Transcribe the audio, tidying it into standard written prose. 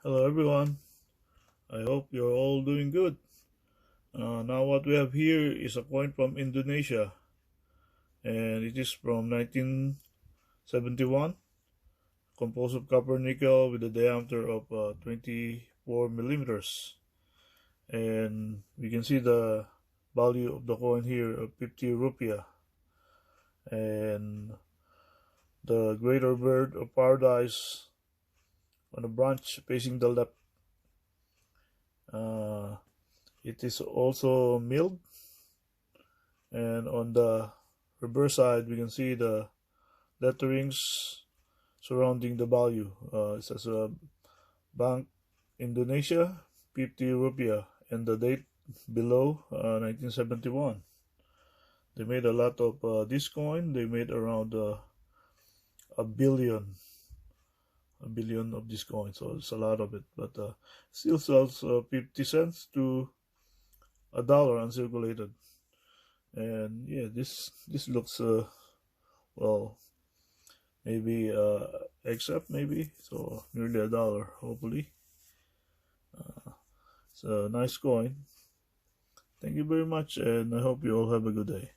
Hello everyone, I hope you're all doing good. Now what we have here is a coin from Indonesia, and it is from 1971, composed of copper nickel with a diameter of 24 millimeters. And we can see the value of the coin here of 50 rupiah. And the greater bird of paradise on a branch facing the left. Uh, it is also milled, and on the reverse side we can see the letterings surrounding the value. It says Bank Indonesia 50 rupiah, and the date below 1971. They made a lot of this coin. They made around a billion of this coin, so it's a lot of it, but still sells 50 cents to $1 uncirculated. And yeah, this looks well, maybe except maybe so nearly $1, hopefully. It's a nice coin. Thank you very much, and I hope you all have a good day.